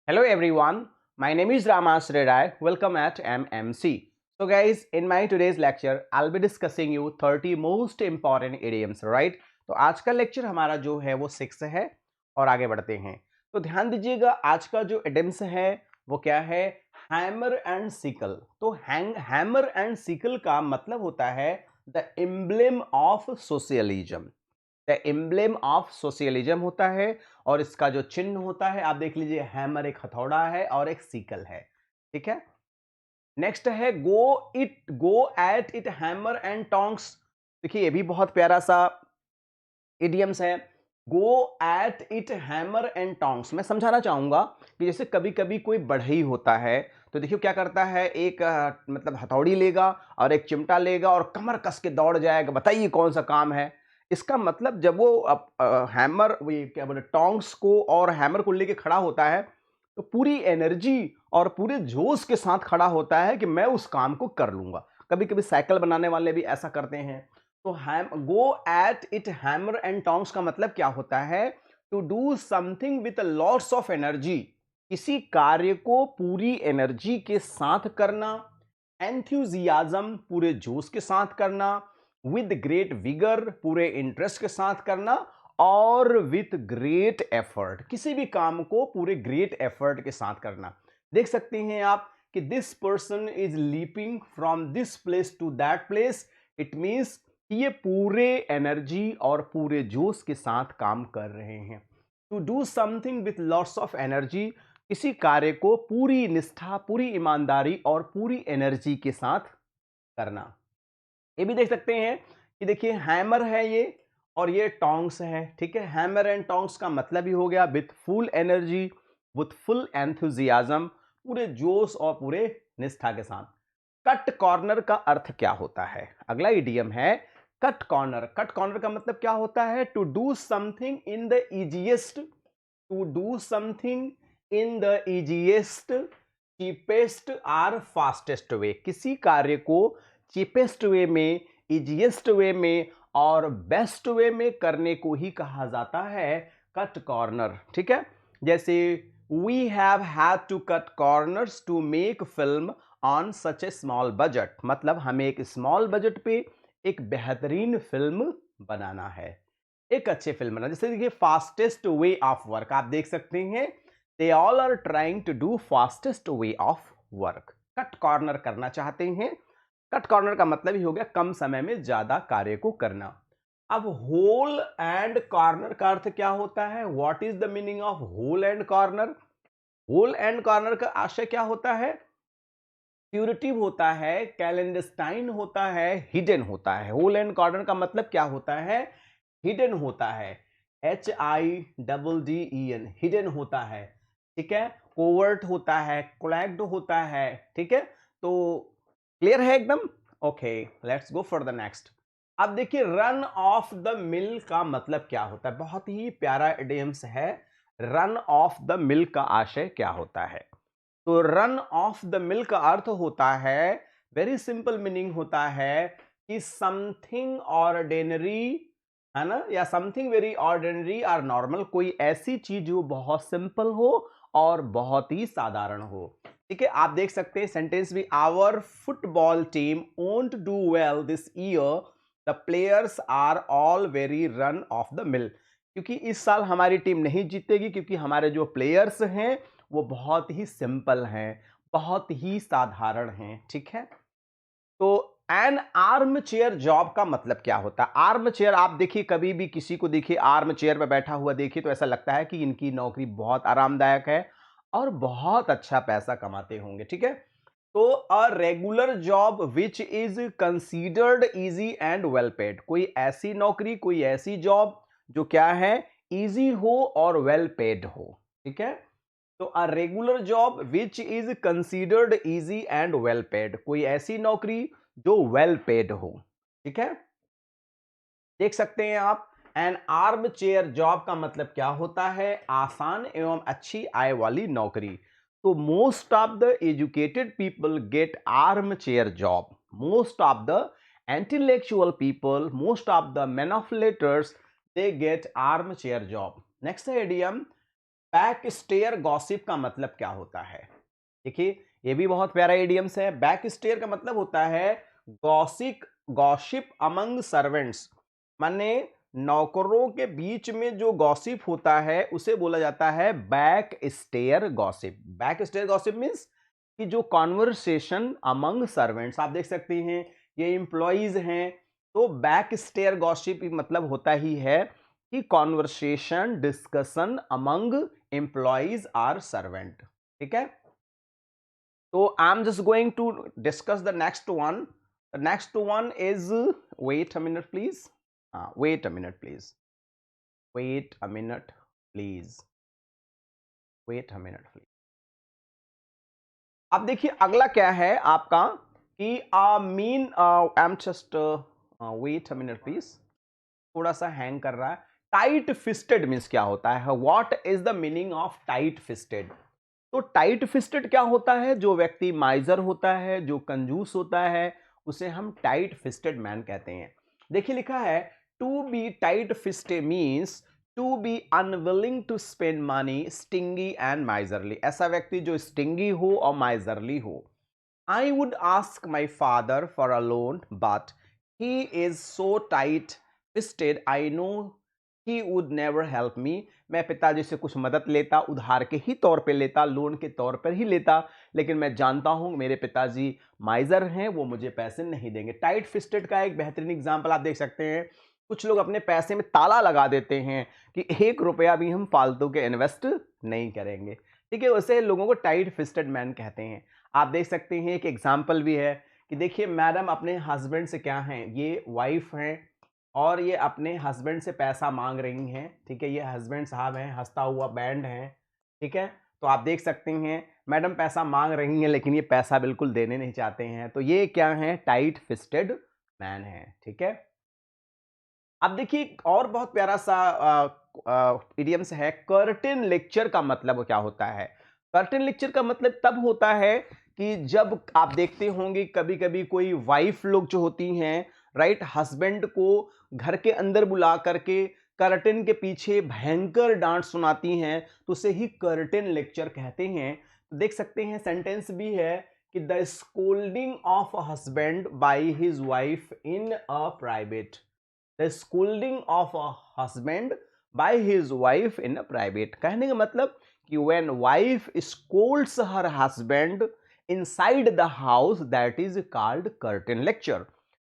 Hello everyone, my name is Ramasri Rai. Welcome at MMC. So guys, in my today's lecture, I'll be discussing you 30 most important idioms, right? तो आज का lecture हमारा जो है वो 6 है और आगे बढ़ते हैं। तो ध्यान दीजिएगा आज का जो इडियम्स है वो क्या है? Hammer and sickle. तो हैमर एंड सिकल का मतलब होता है the emblem of socialism. The emblem of socialism होता है और इसका जो चिन्ह होता है आप देख लीजिए, हैमर एक हथौड़ा है और एक सीकल है। ठीक है। नेक्स्ट है गो at it hammer and tongs. देखिए ये भी बहुत प्यारा सा इडियम्स है, गो at it hammer and tongs. मैं समझाना चाहूंगा कि जैसे कभी कभी कोई बढ़ई होता है तो देखियो क्या करता है, एक मतलब हथौड़ी लेगा और एक चिमटा लेगा और कमर कस के दौड़ जाएगा, बताइए कौन सा काम है। इसका मतलब जब वो हैमर, वो क्या बोले, टोंग्स को और हैमर को लेके खड़ा होता है तो पूरी एनर्जी और पूरे जोश के साथ खड़ा होता है कि मैं उस काम को कर लूंगा। कभी कभी साइकिल बनाने वाले भी ऐसा करते हैं। तो go at it hammer and tongs का मतलब क्या होता है? To do something with lots of energy, किसी कार्य को पूरी एनर्जी के साथ करना, एंथुजियाज्म पूरे जोश के साथ करना, विद ग्रेट विगर पूरे इंटरेस्ट के साथ करना, और विथ ग्रेट एफर्ट किसी भी काम को पूरे ग्रेट एफर्ट के साथ करना। देख सकते हैं आप कि this person is leaping from this place to that place. It means ये पूरे एनर्जी और पूरे जोश के साथ काम कर रहे हैं। To do something with lots of energy, किसी कार्य को पूरी निष्ठा, पूरी ईमानदारी और पूरी एनर्जी के साथ करना। ये भी देख सकते हैं कि देखिए हैमर है ये और ये टोंग्स है। ठीक है, हैमर एंड टोंग्स का मतलब ही हो गया with full energy, with full enthusiasm, पूरे जोश और पूरे निष्ठा के साथ। कट कॉर्नर का अर्थ क्या होता है? अगला इडियम है कट कॉर्नर। कट कॉर्नर का मतलब क्या होता है? To do something in the easiest, to do something in the easiest, cheapest or fastest way, किसी कार्य को चीपेस्ट वे में, इजीएस्ट वे में और बेस्ट वे में करने को ही कहा जाता है कट कॉर्नर। ठीक है, जैसे we have had to cut corners to make film on such a small budget, मतलब हमें एक स्मॉल बजट पे एक बेहतरीन फिल्म बनाना है, एक अच्छे फिल्म बनाना। जैसे देखिए फास्टेस्ट वे ऑफ वर्क, आप देख सकते हैं they all are trying to do fastest way of work. Cut corner करना चाहते हैं। कट कॉर्नर का मतलब ही हो गया कम समय में ज्यादा कार्य को करना। अब होल एंड कॉर्नर का अर्थ क्या होता है? What is the meaning of hole and corner? Hole and corner का आशय क्या होता है? प्यूरिटिव होता है, कैलेंडस्टाइन होता है, हिडन होता है। होल एंड कॉर्नर का मतलब क्या होता है? हिडन होता है, HIDDEN, हिडन होता है। ठीक है, कोवर्ट होता है, कोलैक्ड होता है। ठीक है, तो क्लियर है एकदम? Okay, let's go for the next. अब देखिए रन ऑफ द मिल का मतलब क्या होता है? बहुत ही प्यारा इडियम्स है। रन ऑफ द मिल का आशय क्या होता है? तो रन ऑफ द मिल का अर्थ होता है, वेरी सिंपल मीनिंग होता है कि समथिंग ऑर्डिनरी, है ना, या समथिंग वेरी ऑर्डिनरी और नॉर्मल, कोई ऐसी चीज जो बहुत सिंपल हो और बहुत ही साधारण हो। ठीक है, आप देख सकते हैं सेंटेंस भी, our football team won't do well this year, the players are all very run of the mill. क्योंकि इस साल हमारी टीम नहीं जीतेगी क्योंकि हमारे जो प्लेयर्स हैं वो बहुत ही सिंपल हैं, बहुत ही साधारण हैं। ठीक है, तो एन आर्म चेयर जॉब का मतलब क्या होता है? आर्म चेयर, आप देखिए कभी भी किसी को देखिए आर्म चेयर पर बैठा हुआ देखिए तो ऐसा लगता है कि इनकी नौकरी बहुत आरामदायक है और बहुत अच्छा पैसा कमाते होंगे। ठीक है, तो a regular job which is considered easy and well paid, कोई ऐसी नौकरी, कोई ऐसी जॉब जो क्या है, इजी हो और वेल पेड हो। ठीक है, तो a regular job which is considered easy and well paid, कोई ऐसी नौकरी जो वेल पेड हो। ठीक है, देख सकते हैं आप, एन आर्म चेयर जॉब का मतलब क्या होता है? आसान एवं अच्छी आय वाली नौकरी। तो most of the educated people get arm chair job, most of the intellectual people, most of the man of letters, they get arm chair job. Next है इडियम बैक स्टेयर गॉसिप का मतलब क्या होता है? देखिए, ये भी बहुत प्यारा इडियम्स है। बैक स्टेयर का मतलब होता है गॉसिप अमंग सर्वेंट्स, माने नौकरों के बीच में जो गॉसिप होता है उसे बोला जाता है back stair gossip. Back stair gossip means कि जो कॉन्वर्सेशन अमंग सर्वेंट्स, आप देख सकते हैं ये एम्प्लॉइज हैं, तो बैक स्टेयर गॉसिप मतलब होता ही है कि conversation discussion among employees or servant. ठीक है, तो I am just going to discuss the next one. The next one is, wait a minute please, wait a minute please, wait a minute please, wait a minute please. अब देखिए अगला क्या है आपका कि mean, I am just, wait a minute please, थोड़ा सा hang कर रहा है। टाइट फिस्टेड मीन्स क्या होता है? What is the meaning of tight fisted? तो टाइट फिस्टेड क्या होता है? जो व्यक्ति माइजर होता है, जो कंजूस होता है, उसे हम टाइट फिस्टेड मैन कहते हैं। देखिए लिखा है, to be tight fisted means to be unwilling to spend money, stingy and miserly. ऐसा व्यक्ति जो स्टिंगी हो और माइजरली हो। I would ask my father for a loan, but he is so tight-fisted. I know he would never help me. मैं पिताजी से कुछ मदद लेता, उधार के ही तौर पे लेता, लोन के तौर पर ही लेता, लेकिन मैं जानता हूं मेरे पिताजी माइजर हैं, वो मुझे पैसे नहीं देंगे। टाइट फिस्टेड का एक बेहतरीन एग्जाम्पल आप देख सकते हैं। कुछ लोग अपने पैसे में ताला लगा देते हैं कि 1 रुपया भी हम फालतू के इन्वेस्ट नहीं करेंगे। ठीक है, उसे लोगों को टाइट फिस्टेड मैन कहते हैं। आप देख सकते हैं एक एग्जाम्पल भी है कि देखिए मैडम अपने हस्बैंड से क्या हैं, ये वाइफ हैं और ये अपने हस्बैंड से पैसा मांग रही हैं। ठीक है, ये हस्बैंड साहब हैं, हंसता हुआ बैंड हैं। ठीक है, तो आप देख सकते हैं मैडम पैसा मांग रही हैं लेकिन ये पैसा बिल्कुल देने नहीं चाहते हैं, तो ये क्या है? टाइट फिस्टेड मैन है। ठीक है, अब देखिए एक और बहुत प्यारा सा इडियम्स है, कर्टेन लेक्चर का मतलब क्या होता है? कर्टेन लेक्चर का मतलब तब होता है कि जब आप देखते होंगे कभी कभी कोई वाइफ लोग जो होती हैं, राइट, हस्बैंड को घर के अंदर बुला करके कर्टेन के पीछे भयंकर डांट सुनाती हैं, तो उसे ही कर्टेन लेक्चर कहते हैं। तो देख सकते हैं सेंटेंस भी है कि the scolding of a husband by his wife in a private. The scolding of a husband by his wife in a private, कहने का मतलब कि when wife scolds her husband inside the house, that is called curtain lecture.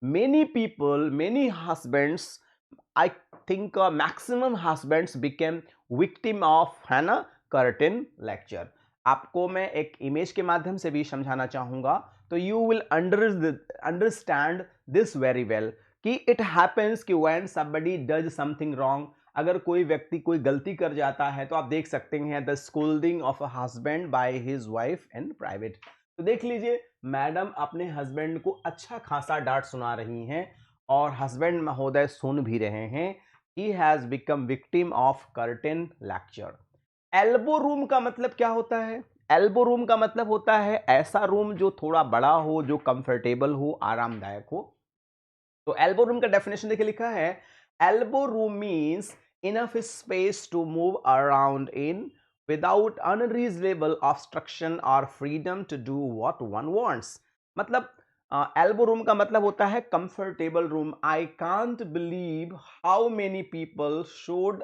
Many people, many husbands, I think maximum husbands became victim of, है ना, curtain lecture. आपको मैं एक image के माध्यम से भी समझाना चाहूंगा, तो you will understand this very well कि इट हैपेंस कि when somebody does something wrong, अगर कोई व्यक्ति कोई गलती कर जाता है तो आप देख सकते हैं the scolding of a husband by his wife in private. तो देख लीजिए मैडम अपने हस्बैंड को अच्छा खासा डांट सुना रही हैं और हस्बैंड महोदय सुन भी रहे हैं। He has become victim of curtain lecture. Elbow room का मतलब क्या होता है? एल्बो रूम का मतलब होता है ऐसा रूम जो थोड़ा बड़ा हो, जो कंफर्टेबल हो, आरामदायक हो। तो एल्बो रूम का डेफिनेशन देखिए लिखा है, elbow room means enough space to move around in without unreasonable obstruction और freedom to do what one wants. मतलब एल्बो रूम का मतलब होता है comfortable room. I can't believe how many people showed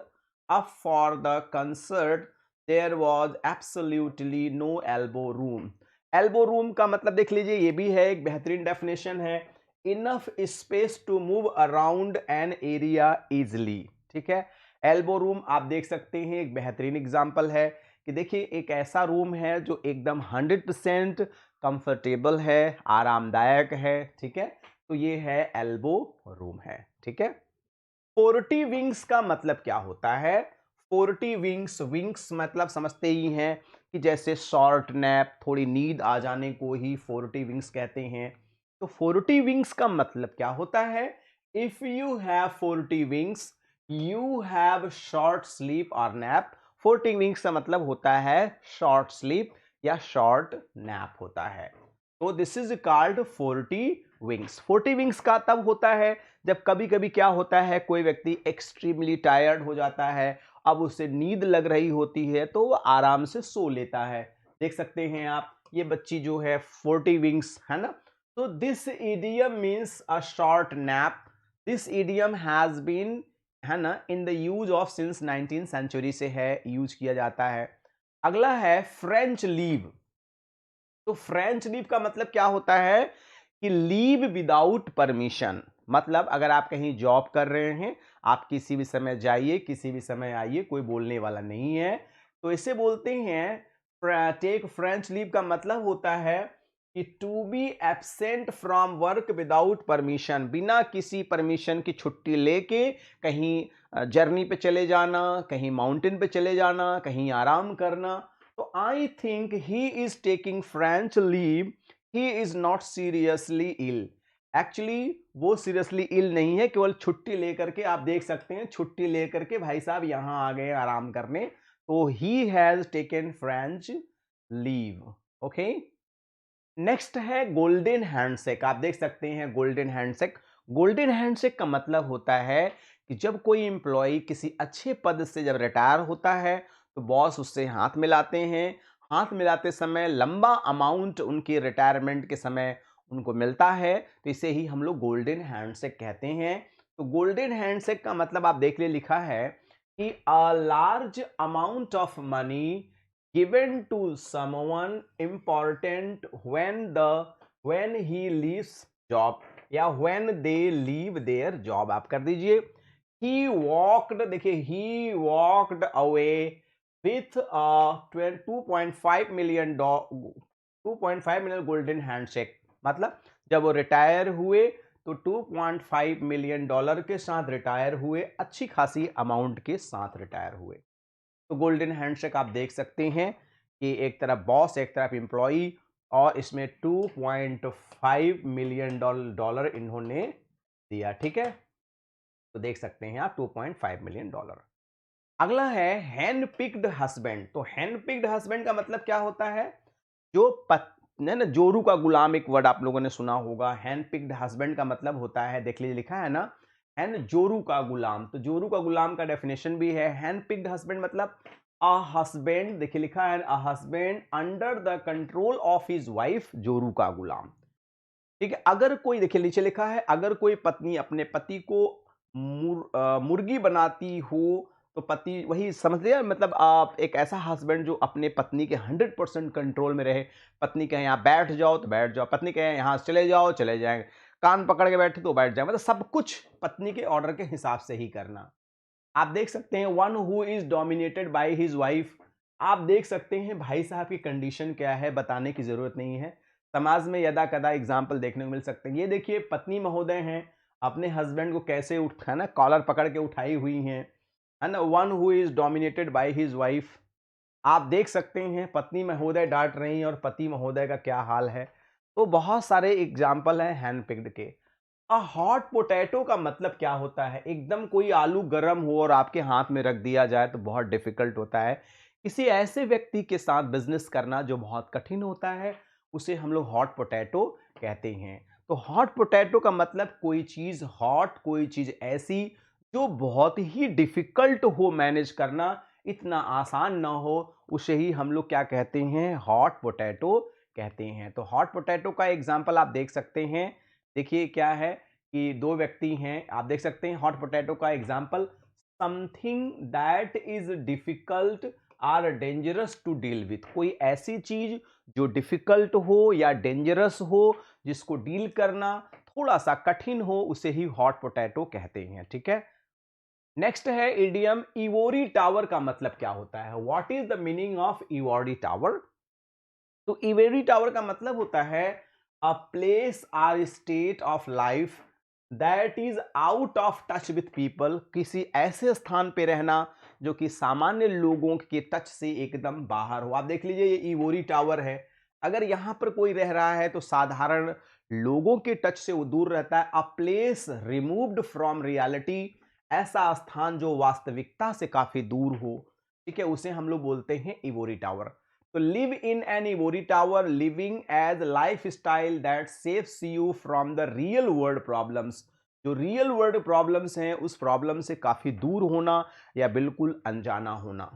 up for the concert, there was absolutely no elbow room. Elbow room का मतलब देख लीजिए, ये भी है एक बेहतरीन डेफिनेशन है, enough space to move around an area easily. ठीक है, एल्बो रूम आप देख सकते हैं एक बेहतरीन एग्जांपल है कि देखिए एक ऐसा रूम है जो एकदम 100% कंफर्टेबल है, आरामदायक है। ठीक है, तो ये है एल्बो रूम है। ठीक है, 40 विंग्स का मतलब क्या होता है? 40 विंग्स, विंग्स मतलब समझते ही हैं कि जैसे शॉर्ट नैप, थोड़ी नींद आ जाने को ही 40 विंग्स कहते हैं। तो 40 विंग्स का मतलब क्या होता है? If you have 40 wings you have short sleep और नैप। 40 विंग्स का मतलब होता है शॉर्ट स्लीप या शॉर्ट नैप होता है। तो this is called 40 wings. 40 wings का तब होता है जब कभी कभी क्या होता है, कोई व्यक्ति एक्सट्रीमली टायर्ड हो जाता है अब उसे नींद लग रही होती है तो वो आराम से सो लेता है। देख सकते हैं आप, ये बच्ची जो है 40 विंग्स है ना। तो this idiom means a short nap. This idiom has been, है ना, in the use of since 19th century से है, यूज किया जाता है। अगला है फ्रेंच लीव। तो फ्रेंच लीव का मतलब क्या होता है कि लीव विदाउट परमिशन। मतलब अगर आप कहीं जॉब कर रहे हैं, आप किसी भी समय जाइए, किसी भी समय आइए, कोई बोलने वाला नहीं है, तो इसे बोलते हैं टेक फ्रेंच लीव। का मतलब होता है कि to be absent from work without permission, बिना किसी परमिशन की छुट्टी लेके कहीं जर्नी पे चले जाना, कहीं माउंटेन पे चले जाना, कहीं आराम करना। तो I think he is taking French leave, he is not seriously ill. Actually वो सीरियसली इल नहीं है, केवल छुट्टी लेकर के, आप देख सकते हैं छुट्टी लेकर के भाई साहब यहां आ गए आराम करने। तो he has taken French leave. Okay, next है गोल्डन हैंडशेक। आप देख सकते हैं गोल्डन हैंडशेक। गोल्डन हैंडशेक का मतलब होता है कि जब कोई एम्प्लॉय किसी अच्छे पद से जब रिटायर होता है तो बॉस उससे हाथ मिलाते हैं। हाथ मिलाते समय लंबा अमाउंट उनकी रिटायरमेंट के समय उनको मिलता है, तो इसे ही हम लोग गोल्डन हैंडशेक कहते हैं। तो गोल्डन हैंडशेक का मतलब आप देख ले, लिखा है कि a large amount of money given to someone important when he leaves job या when they leave their job। आप कर दीजिए he walked, देखिए he walked away with a 2.5 million 2.5 million golden handshake. मतलब जब वो रिटायर हुए तो 2.5 मिलियन डॉलर के साथ रिटायर हुए, अच्छी खासी अमाउंट के साथ रिटायर हुए। तो गोल्डन हैंडशेक आप देख सकते हैं कि एक तरफ बॉस, एक तरफ एम्प्लॉई, और इसमें 2.5 मिलियन डॉलर इन्होंने दिया। ठीक है, तो देख सकते हैं आप 2.5 मिलियन डॉलर। अगला है हैंड पिक्ड हस्बैंड। तो हैंड पिक्ड हस्बैंड का मतलब क्या होता है? जो ना, जोरू का गुलाम, एक वर्ड आप लोगों ने सुना होगा। हैंड पिक्ड हस्बैंड का मतलब होता है, देख लीजिए लिखा है ना, हैंड जोरू का गुलाम। तो जोरू का गुलाम का डेफिनेशन भी है हैंड पिक्ड हस्बैंड, मतलब अ हस्बैंड, देखिए लिखा है a husband under the control of his wife, जोरू का गुलाम। ठीक है, अगर कोई, देखिए नीचे लिखा है, अगर कोई पत्नी अपने पति को मुर्गी बनाती हो तो पति वही समझ लिया, मतलब आप एक ऐसा हस्बैंड जो अपने पत्नी के 100% कंट्रोल में रहे। पत्नी कहे यहाँ बैठ जाओ तो बैठ जाओ, पत्नी कहे यहाँ चले जाओ चले जाएंगे, कान पकड़ के बैठे तो बैठ जाए, मतलब सब कुछ पत्नी के ऑर्डर के हिसाब से ही करना। आप देख सकते हैं one who is dominated by his wife. आप देख सकते हैं भाई साहब की कंडीशन क्या है, बताने की जरूरत नहीं है। समाज में यदा कदा एग्जाम्पल देखने को मिल सकते हैं। ये देखिए पत्नी महोदय हैं, अपने हस्बैंड को कैसे है ना कॉलर पकड़ के उठाई हुई हैं, है ना। One who is dominated by his wife. आप देख सकते हैं पत्नी महोदय डांट रही हैं और पति महोदय का क्या हाल है। तो बहुत सारे एग्जाम्पल हैं हैंड पिक्ड के। अ हॉट पोटैटो का मतलब क्या होता है? एकदम कोई आलू गरम हो और आपके हाथ में रख दिया जाए तो बहुत डिफिकल्ट होता है। किसी ऐसे व्यक्ति के साथ बिजनेस करना जो बहुत कठिन होता है, उसे हम लोग हॉट पोटैटो कहते हैं। तो हॉट पोटैटो का मतलब कोई चीज हॉट, कोई चीज ऐसी जो बहुत ही डिफिकल्ट हो मैनेज करना, इतना आसान ना हो, उसे ही हम लोग क्या कहते हैं? हॉट पोटैटो कहते हैं। तो हॉट पोटैटो का एग्जाम्पल आप देख सकते हैं। देखिए क्या है कि दो व्यक्ति हैं, आप देख सकते हैं हॉट पोटैटो का example, something that is difficult or dangerous to deal with. कोई ऐसी चीज जो डिफिकल्ट हो या डेंजरस हो, जिसको डील करना थोड़ा सा कठिन हो, उसे ही हॉट पोटैटो कहते हैं। ठीक है, नेक्स्ट है इडियम इवोरी टावर। का मतलब क्या होता है? What is the meaning of ivory tower? तो इवेरी टावर का मतलब होता है a place or state of life that is out of touch with people. किसी ऐसे स्थान पे रहना जो कि सामान्य लोगों के टच से एकदम बाहर हो। आप देख लीजिए ये इवोरी टावर है, अगर यहां पर कोई रह रहा है तो साधारण लोगों के टच से वो दूर रहता है। A place removed from reality, ऐसा स्थान जो वास्तविकता से काफी दूर हो, ठीक है, उसे हम लोग बोलते हैं इवोरी टावर। तो live in an ivory tower, living as lifestyle that saves you from the real world problems। जो रियल वर्ल्ड प्रॉब्लम्स हैं उस प्रॉब्लम से काफ़ी दूर होना या बिल्कुल अनजाना होना।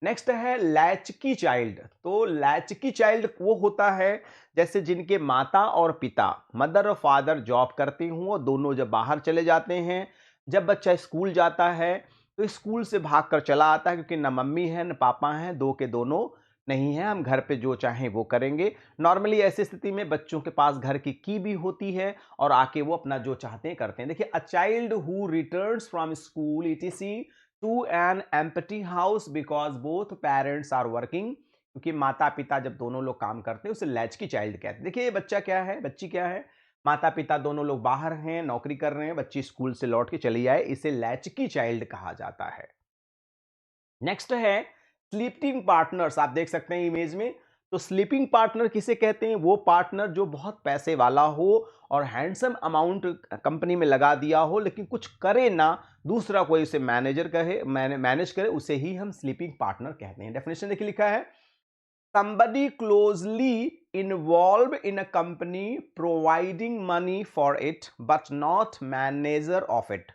नेक्स्ट है लैचकी चाइल्ड। तो लैचकी चाइल्ड वो होता है जैसे जिनके माता और पिता, मदर और फादर जॉब करते हों और दोनों जब बाहर चले जाते हैं, जब बच्चा स्कूल जाता है तो स्कूल से भागकर चला आता है क्योंकि ना मम्मी है ना पापा हैं, दो के दोनों नहीं है, हम घर पे जो चाहें वो करेंगे। नॉर्मली ऐसी स्थिति में बच्चों के पास घर की भी होती है और आके वो अपना जो चाहते हैं करते हैं। देखिए, a child who returns from school ETC to an empty house because both parents are working, क्योंकि माता पिता जब दोनों लोग काम करते हैं उसे लैचकी चाइल्ड कहते हैं। देखिए, ये बच्चा क्या है, बच्ची क्या है, माता पिता दोनों लोग बाहर हैं, नौकरी कर रहे हैं, बच्ची स्कूल से लौट के चली आए, इसे लैचकी चाइल्ड कहा जाता है। नेक्स्ट है स्लीपिंग पार्टनर्स। आप देख सकते हैं इमेज में। तो स्लीपिंग पार्टनर किसे कहते हैं, वो पार्टनर जो बहुत पैसे वाला हो और हैंडसम अमाउंट कंपनी में लगा दिया हो लेकिन कुछ करे ना, दूसरा कोई उसे मैनेजर कहे, मैनेज करे, उसे ही हम स्लीपिंग पार्टनर कहते हैं। डेफिनेशन देखिए लिखा है, somebody closely involved in a company providing money for it but not manager of it।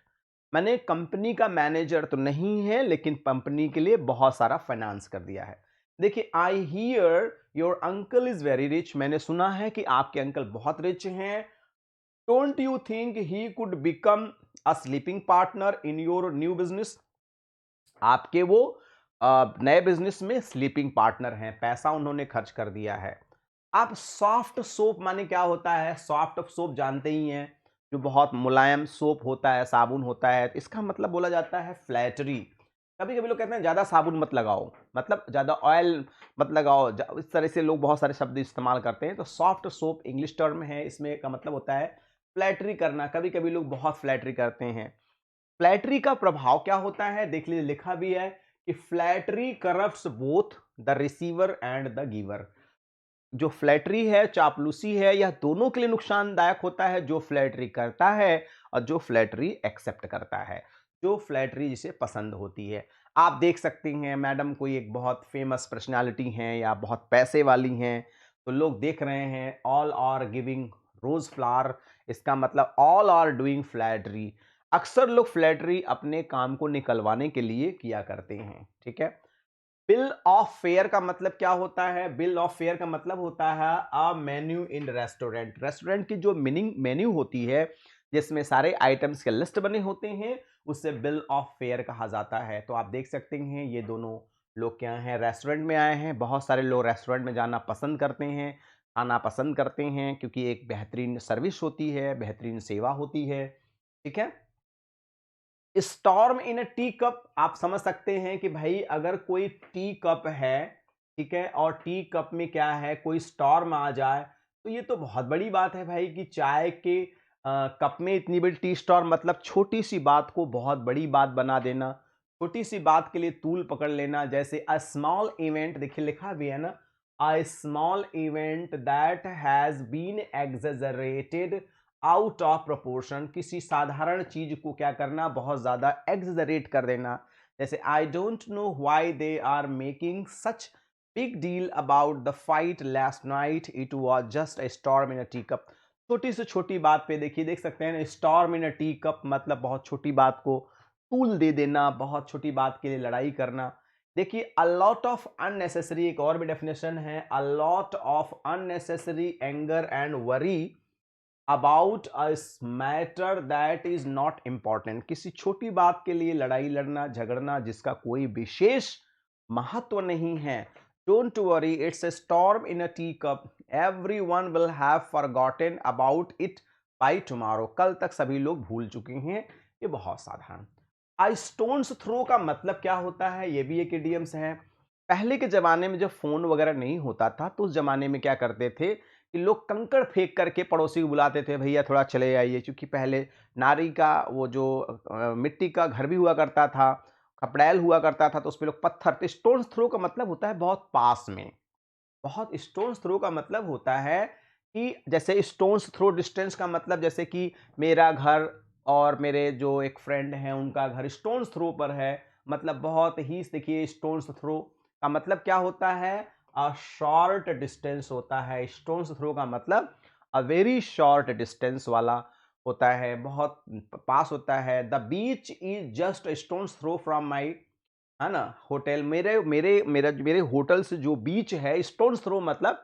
मैंने कंपनी का मैनेजर तो नहीं है लेकिन कंपनी के लिए बहुत सारा फाइनेंस कर दिया है। देखिए, I hear your uncle is very rich. मैंने सुना है कि आपके अंकल बहुत रिच हैं। Don't you think he could become a sleeping partner in your new business. आपके वो नए बिजनेस में स्लीपिंग पार्टनर हैं, पैसा उन्होंने खर्च कर दिया है। आप सॉफ्ट सोप माने क्या होता है, सॉफ्ट सोप जानते ही हैं, जो बहुत मुलायम सोप होता है, साबुन होता है। तो इसका मतलब बोला जाता है फ्लैटरी। कभी कभी लोग कहते हैं ज्यादा साबुन मत लगाओ, मतलब ज्यादा ऑयल मत लगाओ, इस तरह से लोग बहुत सारे शब्द इस्तेमाल करते हैं। तो सॉफ्ट सोप इंग्लिश टर्म है, इसमें का मतलब होता है फ्लैटरी करना। कभी कभी लोग बहुत फ्लैटरी करते हैं। फ्लैटरी का प्रभाव क्या होता है, देख लीजिए लिखा भी है कि flattery corrupts both the receiver and the giver. जो फ्लैटरी है, चापलूसी है, यह दोनों के लिए नुकसानदायक होता है, जो फ्लैटरी करता है और जो फ्लैटरी एक्सेप्ट करता है, जो फ्लैटरी जिसे पसंद होती है। आप देख सकते हैं मैडम कोई एक बहुत फेमस पर्सनालिटी हैं या बहुत पैसे वाली हैं, तो लोग देख रहे हैं all are giving rose flower, इसका मतलब ऑल आर डूइंग फ्लैटरी। अक्सर लोग फ्लैटरी अपने काम को निकलवाने के लिए किया करते हैं। ठीक है। बिल ऑफ फेयर का मतलब क्या होता है, बिल ऑफ फेयर का मतलब होता है अ मेन्यू इन रेस्टोरेंट। रेस्टोरेंट की जो मीनिंग मेन्यू होती है जिसमें सारे आइटम्स के लिस्ट बने होते हैं, उससे बिल ऑफ फेयर कहा जाता है। तो आप देख सकते हैं ये दोनों लोग क्या हैं, रेस्टोरेंट में आए हैं। बहुत सारे लोग रेस्टोरेंट में जाना पसंद करते हैं, खाना पसंद करते हैं, क्योंकि एक बेहतरीन सर्विस होती है, बेहतरीन सेवा होती है। ठीक है। Storm in a tea cup, आप समझ सकते हैं कि भाई अगर कोई टी कप है, ठीक है, और टी कप में क्या है, कोई स्टॉर्म आ जाए, तो ये तो बहुत बड़ी बात है भाई कि चाय के कप में इतनी बड़ी टी स्टॉर्म, मतलब छोटी सी बात को बहुत बड़ी बात बना देना, छोटी सी बात के लिए तूल पकड़ लेना। जैसे अ स्मॉल इवेंट, देखिए लिखा भी है ना, a small event that has been exaggerated out of proportion, किसी साधारण चीज को क्या करना, बहुत ज्यादा एग्जरेट कर देना। जैसे I don't know why they are making such big deal about the fight last night, it was just a storm in a tea cup. छोटी से छोटी बात पे देखिए, देख सकते हैं storm in a tea cup मतलब बहुत छोटी बात को तूल दे देना, बहुत छोटी बात के लिए लड़ाई करना। देखिए, अ लॉट ऑफ अननेसेसरी एक और भी डेफिनेशन है, a lot of unnecessary anger and worry about a matter that is not important, किसी छोटी बात के लिए लड़ाई लड़ना, झगड़ना जिसका कोई विशेष महत्व नहीं है। Don't worry, it's a storm in a tea cup, every one will have forgotten about it by tomorrow, कल तक सभी लोग भूल चुके हैं। ये बहुत साधारण। आई स्टोन्स थ्रो का मतलब क्या होता है, ये भी एक इडियम्स है। पहले के जमाने में जब फोन वगैरह नहीं होता था तो उस जमाने में क्या करते थे कि लोग कंकड़ फेंक करके पड़ोसी को बुलाते थे, भैया थोड़ा चले आइए, क्योंकि पहले नारी का वो जो मिट्टी का घर भी हुआ करता था, खपड़ैल हुआ करता था, तो उसपे लोग पत्थर, तो स्टोन्स थ्रो का मतलब होता है बहुत पास में। बहुत स्टोन्स थ्रो का मतलब होता है कि जैसे स्टोन्स थ्रो डिस्टेंस का मतलब जैसे कि मेरा घर और मेरे जो एक फ्रेंड हैं उनका घर स्टोन्स थ्रो पर है, मतलब बहुत ही, देखिए स्टोन्स थ्रो का मतलब क्या होता है, अ शॉर्ट डिस्टेंस होता है। स्टोन्स थ्रो का मतलब अ वेरी शॉर्ट डिस्टेंस वाला होता है, बहुत पास होता है। The beach is just stones throw from my, है ना, होटल। मेरे होटल से जो बीच है, स्टोन्स थ्रो मतलब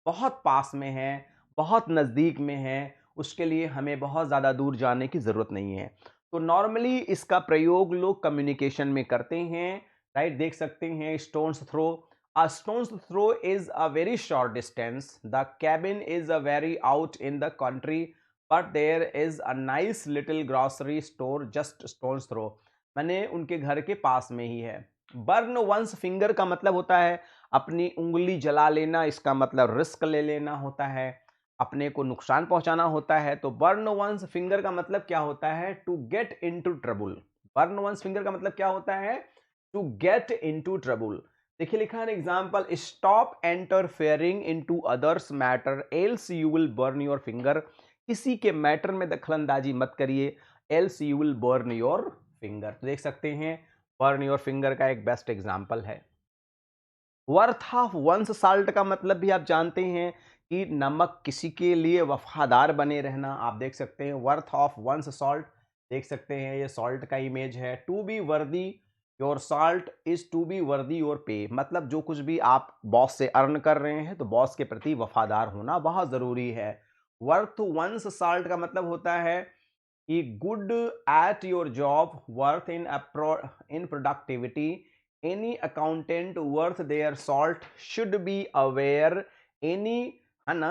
बहुत पास में है, बहुत नज़दीक में है, उसके लिए हमें बहुत ज़्यादा दूर जाने की ज़रूरत नहीं है। तो नॉर्मली इसका प्रयोग लोग कम्युनिकेशन में करते हैं, राइट। देख सकते हैं stones throw, a stones throw is a very short distance, the cabin is a very out in the country, but there is a nice little grocery store just stones throw, मैंने उनके घर के पास में ही है। Burn one's finger का मतलब होता है अपनी उंगली जला लेना, इसका मतलब रिस्क ले लेना होता है, अपने को नुकसान पहुंचाना होता है। तो बर्न वंस फिंगर का मतलब क्या होता है? To get into trouble. Burn one's finger का मतलब क्या होता है? To get into trouble. देखिए लिखा है example, stop interfering into others matter else you will burn your finger. किसी के मैटर में दखलंदाजी मत करिए, else you will burn your finger. तो देख सकते हैं बर्न योर फिंगर का एक बेस्ट एग्जांपल है। वर्थ ऑफ वंस साल्ट का मतलब भी आप जानते हैं कि नमक किसी के लिए वफादार बने रहना। आप देख सकते हैं वर्थ ऑफ वंस सॉल्ट, देख सकते हैं ये सॉल्ट का इमेज है। To be worthy your salt is to be worthy your pay, मतलब जो कुछ भी आप बॉस से अर्न कर रहे हैं तो बॉस के प्रति वफादार होना बहुत जरूरी है। वर्थ वंस सॉल्ट का मतलब होता है कि good at your job, worth in productivity, any accountant worth their salt should be aware any, है ना,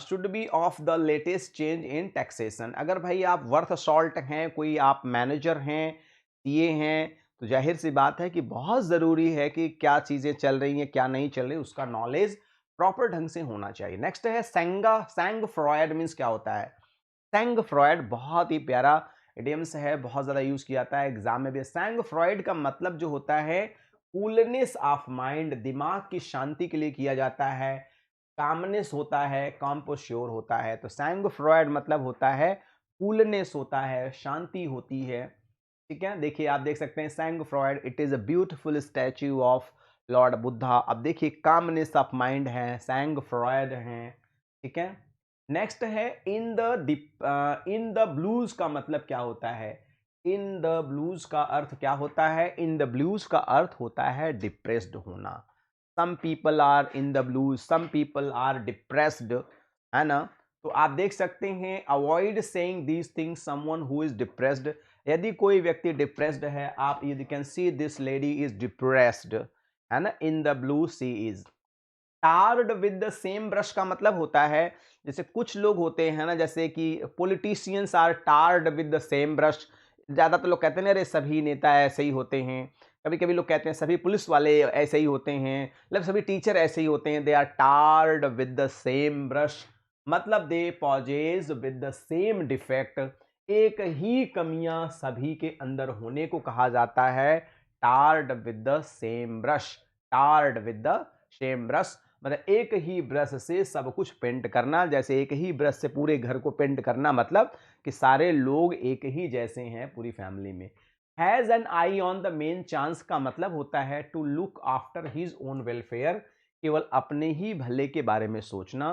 should be of the latest change in taxation। अगर भाई आप वर्थ सॉल्ट हैं, कोई आप मैनेजर हैं, सीए हैं, तो जाहिर सी बात है कि बहुत ज़रूरी है कि क्या चीज़ें चल रही हैं क्या नहीं चल रही, उसका नॉलेज प्रॉपर ढंग से होना चाहिए। नेक्स्ट है सेंगा। सेंग फ्रॉयड मीन्स क्या होता है? सेंग फ्रॉयड बहुत ही प्यारा इडियम्स है, बहुत ज़्यादा यूज़ किया जाता है एग्जाम में भी। सेंग फ्रॉयड का मतलब जो होता है कूलनेस ऑफ माइंड, दिमाग की शांति के लिए किया जाता है। कामनेस होता है, कॉम्पोश्योर होता है। तो सेंग फ्रॉयड मतलब होता है कूलनेस होता है, शांति होती है। ठीक है, देखिए आप देख सकते हैं sangfroid, it is a beautiful statue of lord Buddha. अब देखिए कामनेस ऑफ माइंड है, सेंग फ्रॉयड है। ठीक है, नेक्स्ट है इन द ब्लूज का मतलब क्या होता है? इन द ब्लूज का अर्थ क्या होता है? इन द ब्लूज का अर्थ होता है डिप्रेस्ड होना। Some people are in the blues, some people are depressed, है ना। तो आप देख सकते हैं avoid saying these things someone who is depressed. यदि कोई व्यक्ति डिप्रेस्ड है, आप you can see this lady is depressed, है ना, in the blue see is. Tarred with the same brush का मतलब होता है, जैसे कुछ लोग होते हैं ना, जैसे कि politicians are tarred with the same brush. ज़्यादातर लोग कहते हैं अरे सभी नेता ऐसे ही होते हैं, कभी कभी लोग कहते हैं सभी पुलिस वाले ऐसे ही होते हैं, मतलब सभी टीचर ऐसे ही होते हैं। They are tarred with the same brush, मतलब they possess with the same defect, एक ही कमियां सभी के अंदर होने को कहा जाता है tarred with the same brush. Tarred with the same brush मतलब एक ही ब्रश से सब कुछ पेंट करना, जैसे एक ही ब्रश से पूरे घर को पेंट करना, मतलब कि सारे लोग एक ही जैसे हैं पूरी फैमिली में। Has an eye on the main chance का मतलब होता है to look after his own welfare, केवल अपने ही भले के बारे में सोचना।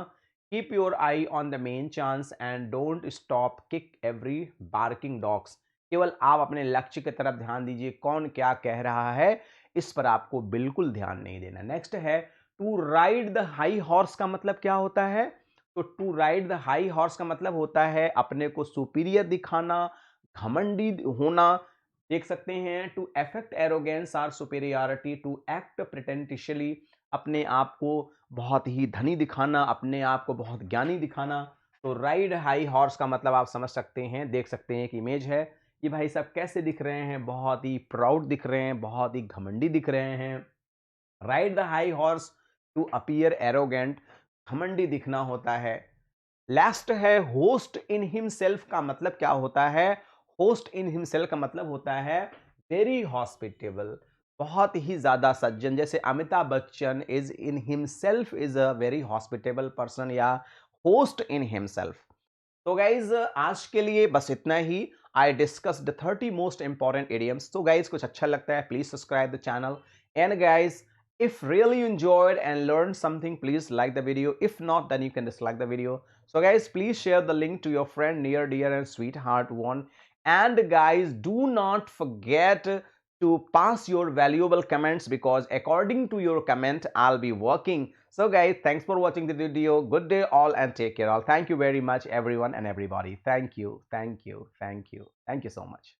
Keep your eye on the main chance and don't stop kick every barking dogs, केवल आप अपने लक्ष्य की तरफ ध्यान दीजिए, कौन क्या कह रहा है इस पर आपको बिल्कुल ध्यान नहीं देना। नेक्स्ट है to ride the high horse का मतलब क्या होता है? तो to ride the high horse का मतलब होता है अपने को सुपीरियर दिखाना, घमंडी होना। देख सकते हैं to affect arrogance or superiority, to act pretentiously, अपने आप को बहुत ही धनी दिखाना, अपने आप को बहुत ज्ञानी दिखाना। तो राइड हाई हॉर्स का मतलब आप समझ सकते हैं, देख सकते हैं एक इमेज है कि भाई साहब कैसे दिख रहे हैं, बहुत ही प्राउड दिख रहे हैं, बहुत ही घमंडी दिख रहे हैं। Ride the high horse to appear arrogant, घमंडी दिखना होता है। लास्ट है होस्ट इन हिमसेल्फ का मतलब क्या होता है? होस्ट इन हिमसेल्फ का मतलब होता है वेरी हॉस्पिटेबल, बहुत ही ज्यादा सज्जन। जैसे Amitabh Bachchan is in himself is a very hospitable person, या होस्ट इन हिमसेल्फ। तो गाइज आज के लिए बस इतना ही। I discuss the 30 most important idioms. तो गाइज कुछ अच्छा लगता है please subscribe the channel, and guys If really you enjoyed and learned something, please like the video. If not, then you can dislike the video. So guys, please share the link to your friend, near, dear and sweetheart one. And guys, do not forget to pass your valuable comments, because according to your comment I'll be working. So guys, thanks for watching the video. Good day all, and take care all. Thank you very much everyone and everybody. Thank you, thank you, thank you, thank you so much.